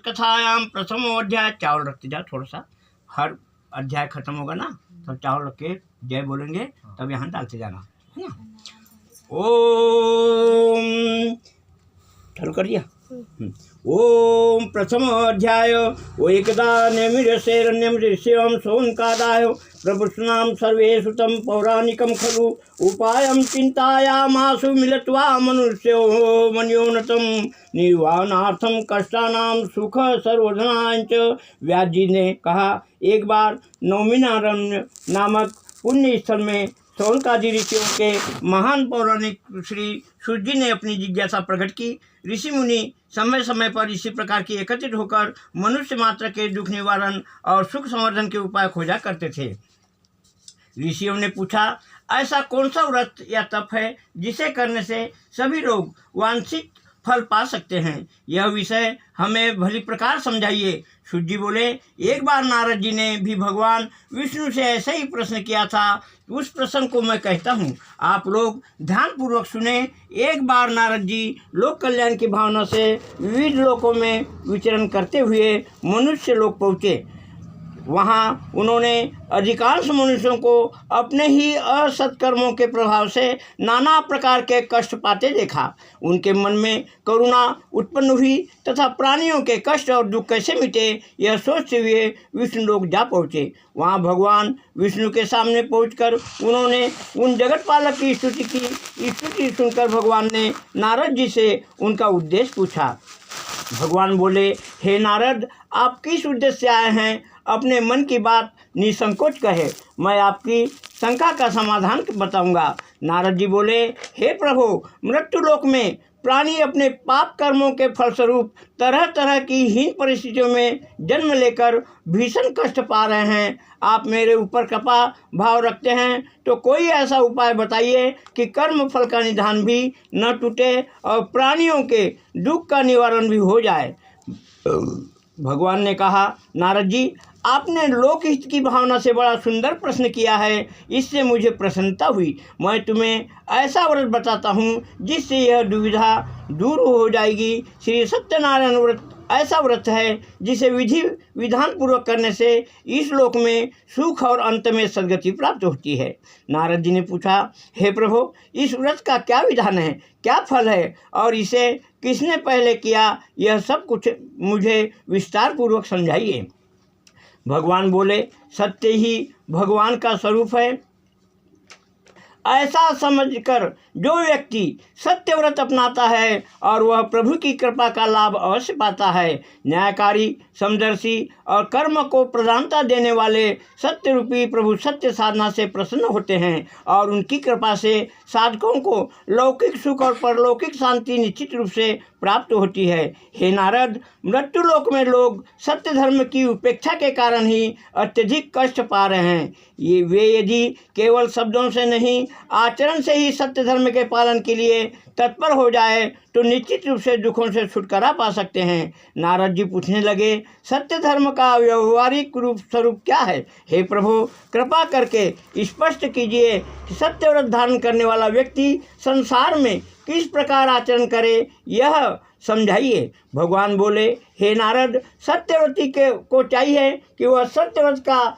कथायां प्रथमो अध्याय। चावल रखते जा थोड़ा सा, हर अध्याय खत्म होगा ना तो चावल रख के जय बोलेंगे, तब यहाँ डालते जाना, है ना। ओम चालू कर दिया। ओम प्रथम अध्याय। ओ एकदा निमिषेरण्यम सोनकादाय प्रभुष्णाम सर्वेषु तम पौराणिकम खलु उपायम चिंतायामासु मिलित्वा मनुष्यो मन्योन्नतम निर्वाणार्थम कष्टानाम सुख सर्वधनांच। व्यास जी ने कहा, एक बार नौमिनारण्य नामक पुण्य स्थल में सौनकादि ऋषियों के महान पौराणिक श्री सूत जी ने अपनी जिज्ञासा प्रकट की। ऋषि मुनि समय समय पर इसी प्रकार की एकत्रित होकर मनुष्य मात्र के दुख निवारण और सुख संवर्धन के उपाय खोजा करते थे। ऋषियों ने पूछा, ऐसा कौन सा व्रत या तप है जिसे करने से सभी लोग वांछित फल पा सकते हैं? यह विषय हमें भली प्रकार समझाइए। सूत जी बोले, एक बार नारद जी ने भी भगवान विष्णु से ऐसा ही प्रश्न किया था। उस प्रश्न को मैं कहता हूँ, आप लोग ध्यानपूर्वक सुने। एक बार नारद जी लोक कल्याण की भावना से विविध लोकों में विचरण करते हुए मनुष्य लोक पहुँचे। वहाँ उन्होंने अधिकांश मनुष्यों को अपने ही असत्कर्मों के प्रभाव से नाना प्रकार के कष्ट पाते देखा। उनके मन में करुणा उत्पन्न हुई तथा प्राणियों के कष्ट और दुख कैसे मिटे, यह सोचते हुए विष्णु लोक जा पहुँचे। वहाँ भगवान विष्णु के सामने पहुंचकर उन्होंने उन जगत पालक की स्तुति की। स्तुति सुनकर भगवान ने नारद जी से उनका उद्देश्य पूछा। भगवान बोले, हे नारद, आप किस उद्देश्य से आए हैं? अपने मन की बात निसंकोच कहे, मैं आपकी शंका का समाधान बताऊंगा। नारद जी बोले, हे प्रभु, मृत्यु लोक में प्राणी अपने पाप कर्मों के फलस्वरूप तरह तरह की हीन परिस्थितियों में जन्म लेकर भीषण कष्ट पा रहे हैं। आप मेरे ऊपर कृपा भाव रखते हैं तो कोई ऐसा उपाय बताइए कि कर्म फल का निधान भी न टूटे और प्राणियों के दुख का निवारण भी हो जाए। भगवान ने कहा, नारद जी, आपने लोकहित की भावना से बड़ा सुंदर प्रश्न किया है, इससे मुझे प्रसन्नता हुई। मैं तुम्हें ऐसा व्रत बताता हूँ जिससे यह दुविधा दूर हो जाएगी। श्री सत्यनारायण व्रत ऐसा व्रत है जिसे विधि विधान पूर्वक करने से इस लोक में सुख और अंत में सद्गति प्राप्त होती है। नारद जी ने पूछा, हे प्रभु, इस व्रत का क्या विधान है, क्या फल है और इसे किसने पहले किया, यह सब कुछ मुझे विस्तार पूर्वक समझाइए। भगवान बोले, सत्य ही भगवान का स्वरूप है। ऐसा समझकर जो व्यक्ति सत्यव्रत अपनाता है और वह प्रभु की कृपा का लाभ अवश्य पाता है। न्यायकारी, समदर्शी और कर्म को प्रधानता देने वाले सत्य रूपी प्रभु सत्य साधना से प्रसन्न होते हैं और उनकी कृपा से साधकों को लौकिक सुख और परलौकिक शांति निश्चित रूप से प्राप्त होती है। हे नारद, मृत्यु लोक में लोग सत्य धर्म की उपेक्षा के कारण ही अत्यधिक कष्ट पा रहे हैं। वे यदि केवल शब्दों से नहीं, आचरण से ही सत्य धर्म के पालन के लिए तत्पर हो जाए तो निश्चित रूप से दुखों से छुटकारा पा सकते हैं। नारद जी पूछने लगे, सत्य धर्म का व्यवहारिक रूप स्वरूप क्या है? हे प्रभु, कृपा करके स्पष्ट कीजिए कि सत्यव्रत धारण करने वाला व्यक्ति संसार में किस प्रकार आचरण करे, यह समझाइए। भगवान बोले, हे नारद, सत्यव्रती को चाहिए कि वह सत्यव्रत का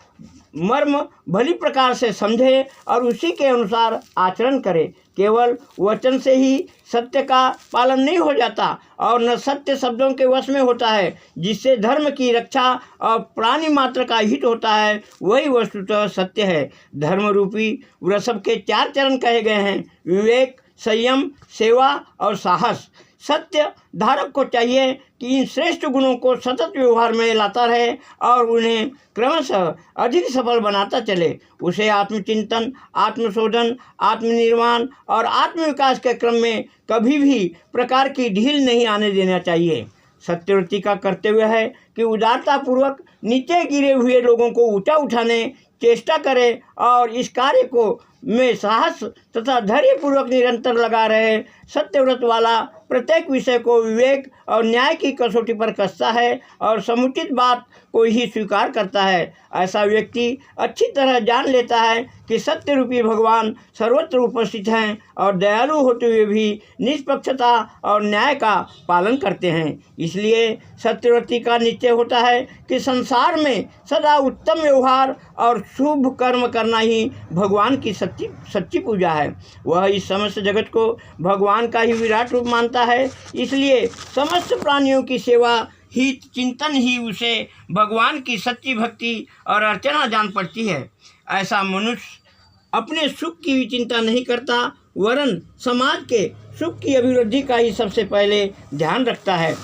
मर्म भली प्रकार से समझे और उसी के अनुसार आचरण करे। केवल वचन से ही सत्य का पालन नहीं हो जाता और न सत्य शब्दों के वश में होता है। जिससे धर्म की रक्षा और प्राणी मात्र का हित होता है, वही वस्तुतः सत्य है। धर्म रूपी वृषभ के 4 चरण कहे गए हैं: विवेक, संयम, सेवा और साहस। सत्य धारक को चाहिए कि इन श्रेष्ठ गुणों को सतत व्यवहार में लाता रहे और उन्हें क्रमशः अधिक सफल बनाता चले। उसे आत्मचिंतन, आत्मशोधन, आत्मनिर्माण और आत्मविकास के क्रम में कभी भी प्रकार की ढील नहीं आने देना चाहिए। सत्यव्रती का कर्तव्य है कि उदारतापूर्वक नीचे गिरे हुए लोगों को ऊंचा उठाने चेष्टा करे और इस कार्य को में साहस तथा धैर्यपूर्वक निरंतर लगा रहे। सत्यव्रत वाला प्रत्येक विषय को विवेक और न्याय की कसौटी पर कसता है और समुचित बात को ही स्वीकार करता है। ऐसा व्यक्ति अच्छी तरह जान लेता है कि सत्य रूपी भगवान सर्वत्र उपस्थित हैं और दयालु होते हुए भी निष्पक्षता और न्याय का पालन करते हैं। इसलिए सत्यव्रती का निश्चय होता है कि संसार में सदा उत्तम व्यवहार और शुभ कर्म करना ही भगवान की सच्ची पूजा है। वह इस समस्त जगत को भगवान का ही विराट रूप मानता है, इसलिए समस्त प्राणियों की सेवा हित चिंतन ही उसे भगवान की सच्ची भक्ति और अर्चना जान पड़ती है। ऐसा मनुष्य अपने सुख की भी चिंता नहीं करता, वरन समाज के सुख की अभिवृद्धि का ही सबसे पहले ध्यान रखता है।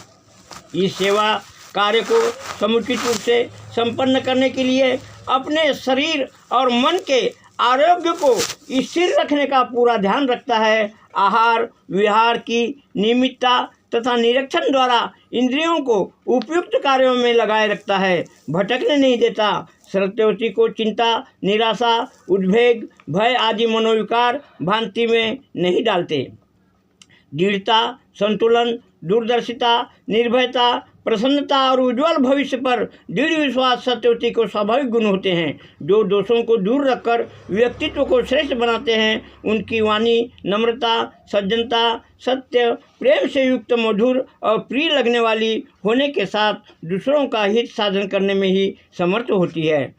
इस सेवा कार्य को समुचित रूप से संपन्न करने के लिए अपने शरीर और मन के आरोग्य को स्थिर रखने का पूरा ध्यान रखता है। आहार विहार की नियमितता तथा निरीक्षण द्वारा इंद्रियों को उपयुक्त कार्यों में लगाए रखता है, भटकने नहीं देता। सत्यवती को चिंता, निराशा, उद्वेग, भय आदि मनोविकार भ्रांति में नहीं डालते। दृढ़ता, संतुलन, दूरदर्शिता, निर्भयता, प्रसन्नता और उज्ज्वल भविष्य पर दृढ़ विश्वास सत्यवती को स्वाभाविक गुण होते हैं, जो दोषों को दूर रखकर व्यक्तित्व को श्रेष्ठ बनाते हैं। उनकी वाणी नम्रता, सज्जनता, सत्य, प्रेम से युक्त, मधुर और प्रिय लगने वाली होने के साथ दूसरों का हित साधन करने में ही समर्थ होती है।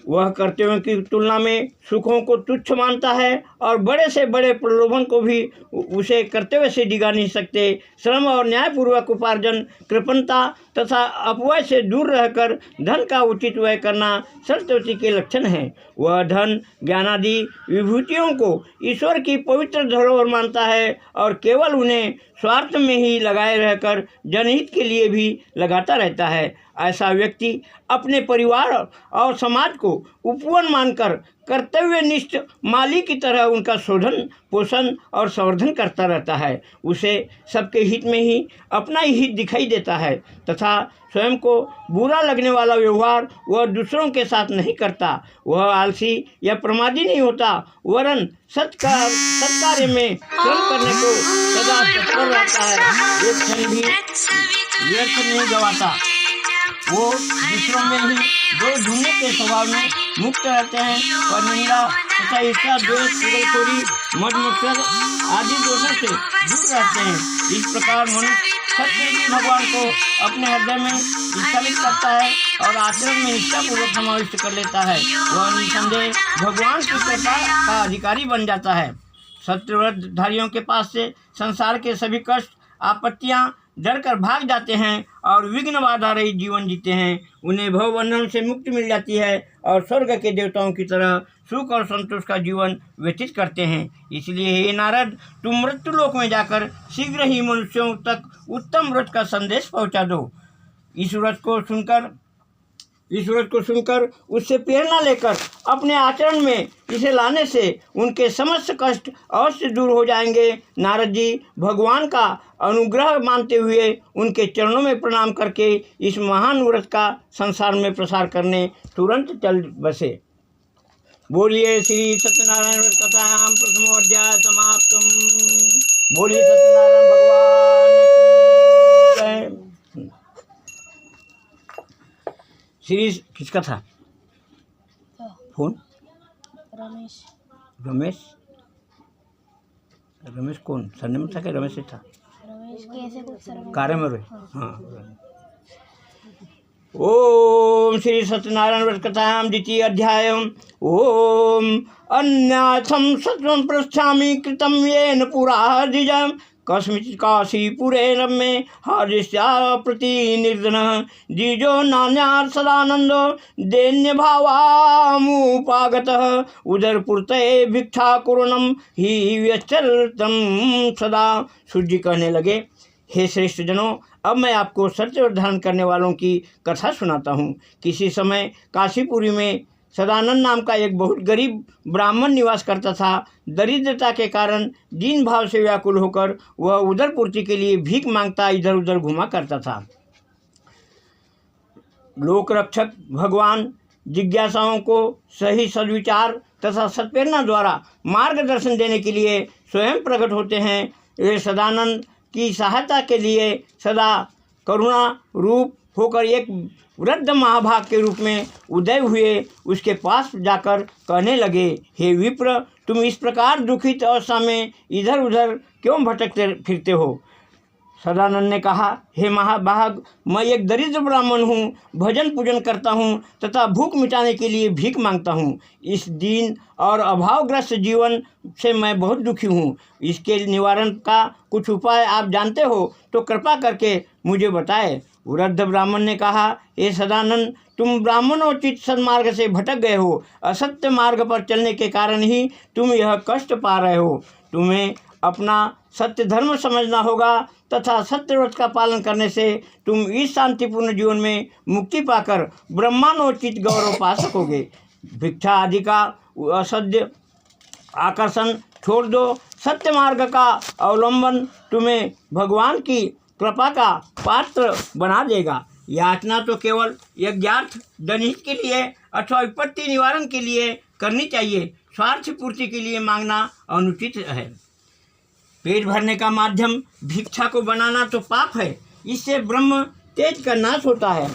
वह कर्तव्यों की तुलना में सुखों को तुच्छ मानता है और बड़े से बड़े प्रलोभन को भी उसे कर्तव्य से डिगा नहीं सकते। श्रम और न्यायपूर्वक उपार्जन, कृपणता तथा अपव्यय से दूर रहकर धन का उचित व्यय करना सत्यवती के लक्षण हैं। वह धन, ज्ञानादि विभूतियों को ईश्वर की पवित्र धरोहर मानता है और केवल उन्हें स्वार्थ में ही लगाए रहकर जनहित के लिए भी लगाता रहता है। ऐसा व्यक्ति अपने परिवार और समाज को उपवन मानकर कर्तव्यनिष्ठ माली की तरह उनका शोधन, पोषण और संवर्धन करता रहता है। उसे सबके हित में ही अपना ही हित दिखाई देता है तथा स्वयं को बुरा लगने वाला व्यवहार वह दूसरों के साथ नहीं करता। वह आलसी या प्रमादी नहीं होता, वरन सत्कार्य में श्रम करने को सदा तत्पर रहता है। एक क्षण भी व्यर्थ नहीं गवाता। वो दूसरों में ही दोष ढूंढने के स्वभाव में मुक्त रहते हैं और निंदा तथा ईर्ष्या, द्वेष, चुगलखोरी, मद मत्सर आदि दोषों से दूर रहते हैं। इस प्रकार मनुष्य सत्यवती भगवान को अपने हृदय में स्थापित करता है और आचरण में निष्ठापूर्वक समाविष्ट कर लेता है। वह निसंदेह भगवान की कृपा का अधिकारी बन जाता है। सत्यव्रतधारियों के पास से संसार के सभी कष्ट, आपत्तियाँ डर कर भाग जाते हैं और विघ्न बाधा रहित जीवन जीते हैं। उन्हें भवबंधन से मुक्ति मिल जाती है और स्वर्ग के देवताओं की तरह सुख और संतोष का जीवन व्यतीत करते हैं। इसलिए हे नारद, तुम मृत्युलोक में जाकर शीघ्र ही मनुष्यों तक उत्तम व्रत का संदेश पहुंचा दो। इस व्रत को सुनकर उससे प्रेरणा लेकर अपने आचरण में इसे लाने से उनके समस्त कष्ट अवश्य दूर हो जाएंगे। नारद जी भगवान का अनुग्रह मानते हुए उनके चरणों में प्रणाम करके इस महान व्रत का संसार में प्रसार करने तुरंत चल बसे। बोलिए श्री सत्यनारायण व्रत कथायाम प्रथमोऽध्याय समाप्तम। बोलिए सत्यनारायण भगवान की जय। श्री किसका था फोन? रमेश कौन? सरनेम था क्या? रमेश था? कार्य में रहे। हाँ। ओम श्री सत्यनारायण व्रत कथायाम द्वितीय अध्याय। ओम अन्याथम सत्वं पृच्छामि कृतं येन पुरा द्विजम् कस्मिंश्चित् काशीपुरे रम्ये हरिष्या प्रतिनिर्धनः द्विजो नान्यात् सदानन्दो दैन्यभावामुपागतः उदरपूर्ते भिक्षाकुर्वन्नं हि व्यचरतं सदा। सूर्य जी कहने लगे, हे श्रेष्ठ जनों, अब मैं आपको सत्यव्रत धारण करने वालों की कथा सुनाता हूँ। किसी समय काशीपुरी में सदानंद नाम का एक बहुत गरीब ब्राह्मण निवास करता था। दरिद्रता के कारण दीन भाव से व्याकुल होकर वह उदर पूर्ति के लिए भीख मांगता इधर उधर घुमा करता था। लोक रक्षक भगवान जिज्ञासाओं को सही सद्विचार तथा सत्प्रेरणा द्वारा मार्गदर्शन देने के लिए स्वयं प्रकट होते हैं। वे सदानंद की सहायता के लिए सदा करुणा रूप होकर एक वृद्ध महाभाग के रूप में उदय हुए। उसके पास जाकर कहने लगे, हे विप्र, तुम इस प्रकार दुखित अवस्था में इधर उधर क्यों भटकते फिरते हो? सदानंद ने कहा, हे महाभाग, मैं एक दरिद्र ब्राह्मण हूँ, भजन पूजन करता हूँ तथा भूख मिटाने के लिए भीख मांगता हूँ। इस दीन और अभावग्रस्त जीवन से मैं बहुत दुखी हूँ। इसके निवारण का कुछ उपाय आप जानते हो तो कृपा करके मुझे बताएं। वृद्ध ब्राह्मण ने कहा, हे सदानंद, तुम ब्राह्मणोचित सन्मार्ग से भटक गए हो। असत्य मार्ग पर चलने के कारण ही तुम यह कष्ट पा रहे हो। तुम्हें अपना सत्य धर्म समझना होगा तथा सत्यव्रत का पालन करने से तुम इस शांतिपूर्ण जीवन में मुक्ति पाकर ब्रह्मांडोचित गौरव पा सकोगे। भिक्षा आदि का असत्य आकर्षण छोड़ दो। सत्य मार्ग का अवलंबन तुम्हें भगवान की कृपा का पात्र बना देगा। याचना तो केवल यज्ञार्थ, जनहित के लिए अथवा विपत्ति निवारण के लिए करनी चाहिए। स्वार्थ पूर्ति के लिए मांगना अनुचित है। पेट भरने का माध्यम भिक्षा को बनाना तो पाप है। इससे ब्रह्म तेज का नाश होता है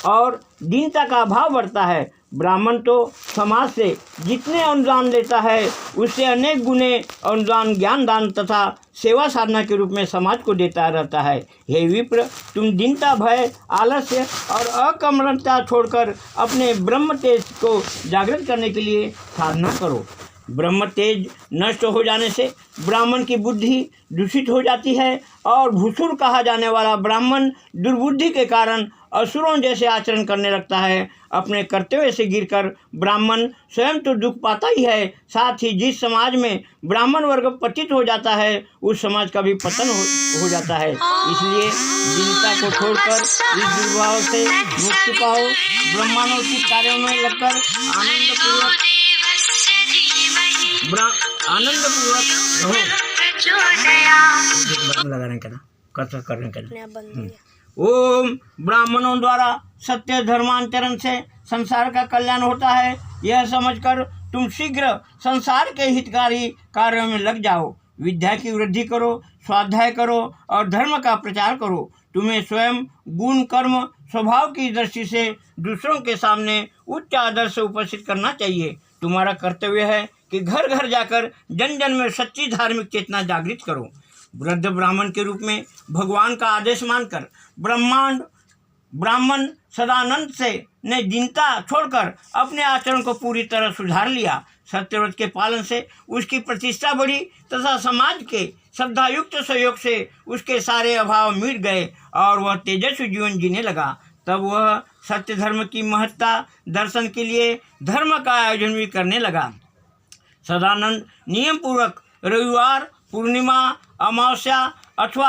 और दीनता का अभाव बढ़ता है। ब्राह्मण तो समाज से जितने अनुदान लेता है उससे अनेक गुने अनुदान ज्ञान दान तथा सेवा साधना के रूप में समाज को देता रहता है। हे विप्र, तुम दीनता, भय, आलस्य और अकर्मण्यता छोड़कर अपने ब्रह्म तेज को जागृत करने के लिए साधना करो। ब्रह्म तेज नष्ट हो जाने से ब्राह्मण की बुद्धि दूषित हो जाती है और भूसुर कहा जाने वाला ब्राह्मण दुर्बुद्धि के कारण असुरों जैसे आचरण करने लगता है। अपने कर्तव्य से गिरकर ब्राह्मण स्वयं तो दुख पाता ही है, साथ ही जिस समाज में ब्राह्मण वर्ग पतित हो जाता है उस समाज का भी पतन हो जाता है। इसलिए दीनता को छोड़कर इस दुर्भाव से मुक्ति पाओ। ब्रह्मांडोचित कार्यों में लगकर आनंदपूर्वक रहो। लगाने का ना कसरत करने का। ओम ब्राह्मणों द्वारा सत्य धर्मांतरण से संसार का कल्याण होता है, यह समझकर तुम शीघ्र संसार के हितकारी कार्यों में लग जाओ। विद्या की वृद्धि करो, स्वाध्याय करो और धर्म का प्रचार करो। तुम्हें स्वयं गुण कर्म स्वभाव की दृष्टि से दूसरों के सामने उच्च आदर्श उपस्थित करना चाहिए। तुम्हारा कर्तव्य है कि घर घर जाकर जन जन में सच्ची धार्मिक चेतना जागृत करो। वृद्ध ब्राह्मण के रूप में भगवान का आदेश मानकर ब्राह्मण सदानंद से ने दीनता छोड़कर अपने आचरण को पूरी तरह सुधार लिया। सत्यव्रत के पालन से उसकी प्रतिष्ठा बढ़ी तथा समाज के श्रद्धायुक्त सहयोग से उसके सारे अभाव मिट गए और वह तेजस्वी जीवन जीने लगा। तब वह सत्य धर्म की महत्ता दर्शन के लिए धर्म का आयोजन भी करने लगा। सदानंद नियम पूर्वक रविवार, पूर्णिमा, अमावस्या अथवा